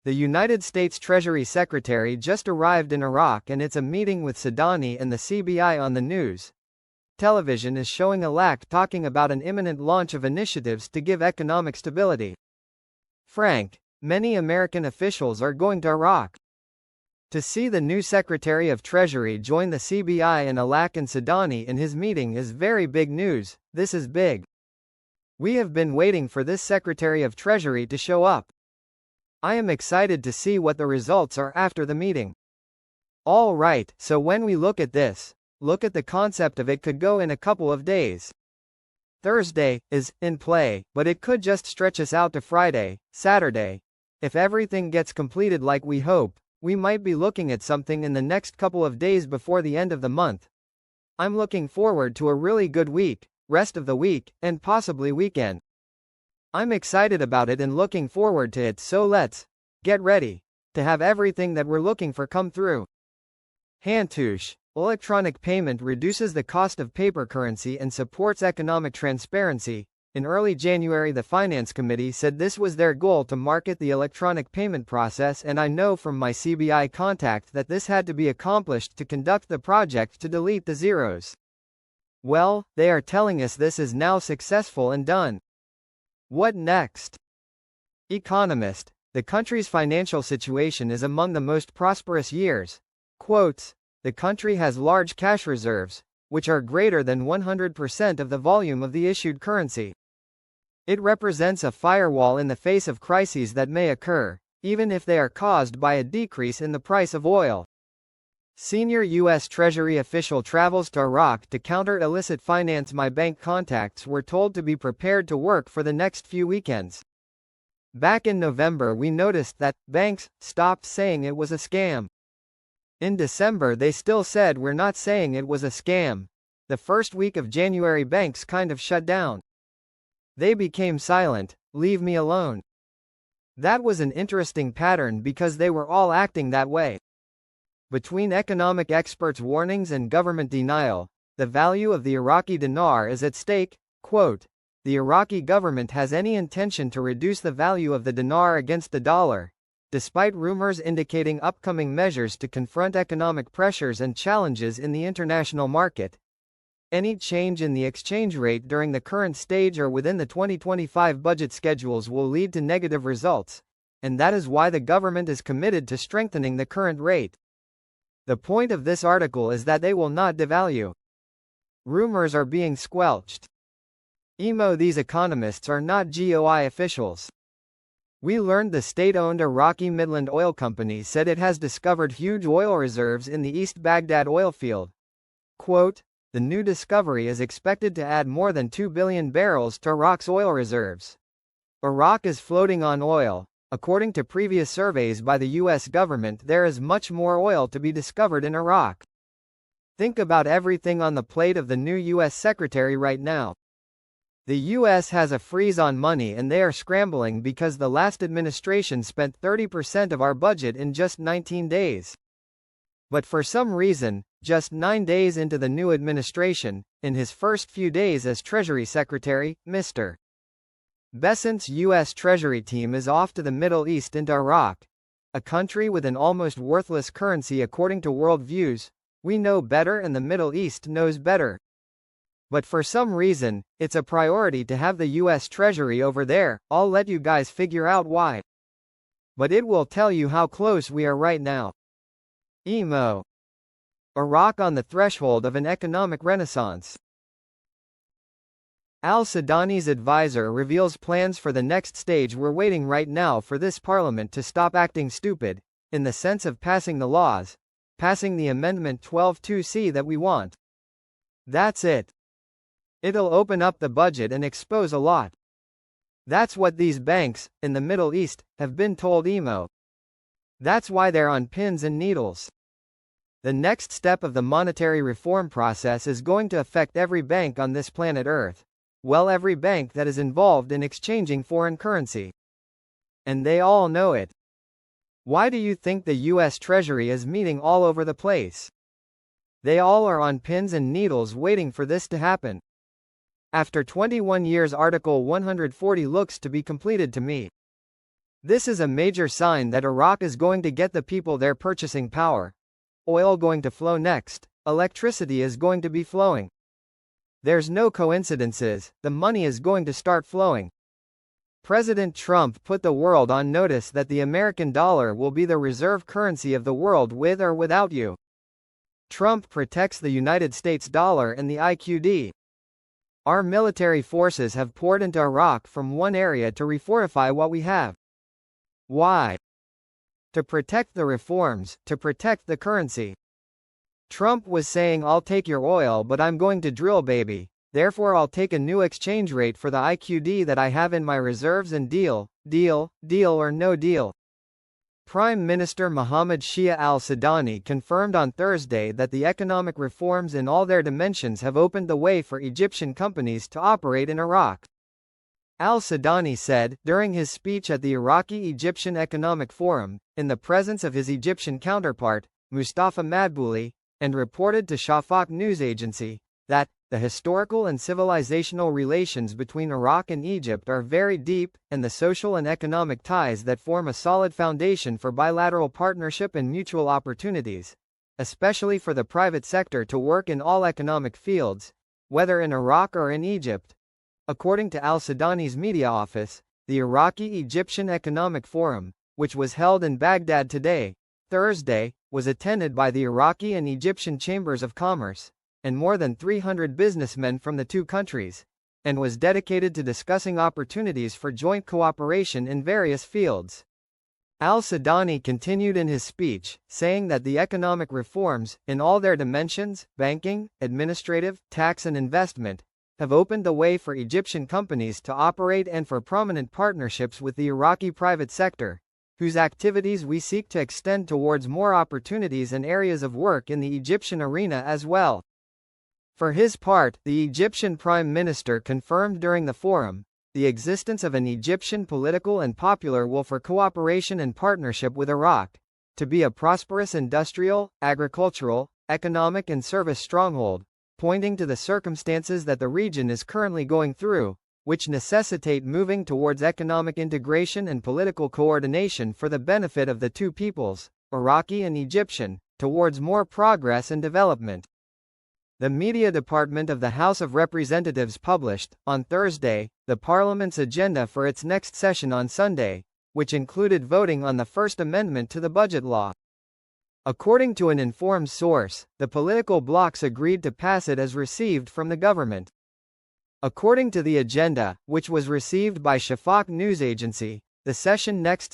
The United States Treasury Secretary just arrived in Iraq and it's a meeting with Sudani and the CBI on the news. Television is showing Alaq talking about an imminent launch of initiatives to give economic stability. Frank, many American officials are going to Iraq. To see the new Secretary of Treasury join the CBI and Alaq and Sudani in his meeting is very big news. This is big. We have been waiting for this Secretary of Treasury to show up. I am excited to see what the results are after the meeting. All right, so when we look at this, look at the concept of it could go in a couple of days. Thursday is in play, but it could just stretch us out to Friday, Saturday. If everything gets completed like we hope, we might be looking at something in the next couple of days before the end of the month. I'm looking forward to a really good week, rest of the week, and possibly weekend. I'm excited about it and looking forward to it, so let's get ready to have everything that we're looking for come through. Hantush, electronic payment reduces the cost of paper currency and supports economic transparency. In early January, the Finance Committee said this was their goal to market the electronic payment process, and I know from my CBI contact that this had to be accomplished to conduct the project to delete the zeros. Well, they are telling us this is now successful and done. What next? Economist, the country's financial situation is among the most prosperous years. Quotes, the country has large cash reserves, which are greater than 100% of the volume of the issued currency. It represents a firewall in the face of crises that may occur, even if they are caused by a decrease in the price of oil. Senior U.S. Treasury official travels to Iraq to counter illicit finance. My bank contacts were told to be prepared to work for the next few weekends. Back in November, we noticed that banks stopped saying it was a scam. In December, they still said we're not saying it was a scam. The first week of January, banks kind of shut down. They became silent, leave me alone. That was an interesting pattern because they were all acting that way. Between economic experts' warnings and government denial, the value of the Iraqi dinar is at stake. Quote, the Iraqi government has any intention to reduce the value of the dinar against the dollar, despite rumors indicating upcoming measures to confront economic pressures and challenges in the international market. Any change in the exchange rate during the current stage or within the 2025 budget schedules will lead to negative results, and that is why the government is committed to strengthening the current rate. The point of this article is that they will not devalue. Rumors are being squelched. These economists are not GOI officials. We learned the state-owned Iraqi Midland Oil Company said it has discovered huge oil reserves in the East Baghdad oil field. Quote, the new discovery is expected to add more than 2 billion barrels to Iraq's oil reserves. Iraq is floating on oil. According to previous surveys by the U.S. government, there is much more oil to be discovered in Iraq. Think about everything on the plate of the new U.S. Secretary right now. The U.S. has a freeze on money and they are scrambling because the last administration spent 30% of our budget in just 19 days. But for some reason, just 9 days into the new administration, in his first few days as Treasury Secretary, Mr. Bessent's U.S. Treasury team is off to the Middle East into Iraq, a country with an almost worthless currency according to world views. We know better and the Middle East knows better. But for some reason, it's a priority to have the U.S. Treasury over there. I'll let you guys figure out why. But it will tell you how close we are right now. Iraq on the threshold of an economic renaissance. Al-Sudani's advisor reveals plans for the next stage. We're waiting right now for this parliament to stop acting stupid, in the sense of passing the laws, passing the Amendment 12(2)(c) that we want. That's it. It'll open up the budget and expose a lot. That's what these banks, in the Middle East, have been told. That's why they're on pins and needles. The next step of the monetary reform process is going to affect every bank on this planet Earth. Well, every bank that is involved in exchanging foreign currency. And they all know it. Why do you think the U.S. Treasury is meeting all over the place? They all are on pins and needles waiting for this to happen. After 21 years, Article 140 looks to be completed to me. This is a major sign that Iraq is going to get the people their purchasing power. Oil going to flow next. Electricity is going to be flowing. There's no coincidences, the money is going to start flowing. President Trump put the world on notice that the American dollar will be the reserve currency of the world with or without you. Trump protects the United States dollar and the IQD. Our military forces have poured into Iraq from one area to refortify what we have. Why? To protect the reforms, to protect the currency. Trump was saying, I'll take your oil but I'm going to drill baby, therefore I'll take a new exchange rate for the IQD that I have in my reserves and deal or no deal. Prime Minister Mohammed Shia al-Sudani confirmed on Thursday that the economic reforms in all their dimensions have opened the way for Egyptian companies to operate in Iraq. Al-Sudani said, during his speech at the Iraqi-Egyptian Economic Forum, in the presence of his Egyptian counterpart, Mustafa Madbouli, and reported to Shafaq news agency, that the historical and civilizational relations between Iraq and Egypt are very deep, and the social and economic ties that form a solid foundation for bilateral partnership and mutual opportunities, especially for the private sector to work in all economic fields, whether in Iraq or in Egypt. According to al-Sudani's media office, the Iraqi-Egyptian Economic Forum, which was held in Baghdad today, Thursday, was attended by the Iraqi and Egyptian chambers of commerce, and more than 300 businessmen from the two countries, and was dedicated to discussing opportunities for joint cooperation in various fields. Al-Sudani continued in his speech, saying that the economic reforms, in all their dimensions, banking, administrative, tax and investment, have opened the way for Egyptian companies to operate and for prominent partnerships with the Iraqi private sector, whose activities we seek to extend towards more opportunities and areas of work in the Egyptian arena as well. For his part, the Egyptian Prime Minister confirmed during the forum the existence of an Egyptian political and popular will for cooperation and partnership with Iraq, to be a prosperous industrial, agricultural, economic and service stronghold, pointing to the circumstances that the region is currently going through, which necessitate moving towards economic integration and political coordination for the benefit of the two peoples, Iraqi and Egyptian, towards more progress and development. The media department of the House of Representatives published, on Thursday, the Parliament's agenda for its next session on Sunday, which included voting on the First Amendment to the budget law. According to an informed source, the political blocs agreed to pass it as received from the government. According to the agenda, which was received by Shafaq news agency, the session next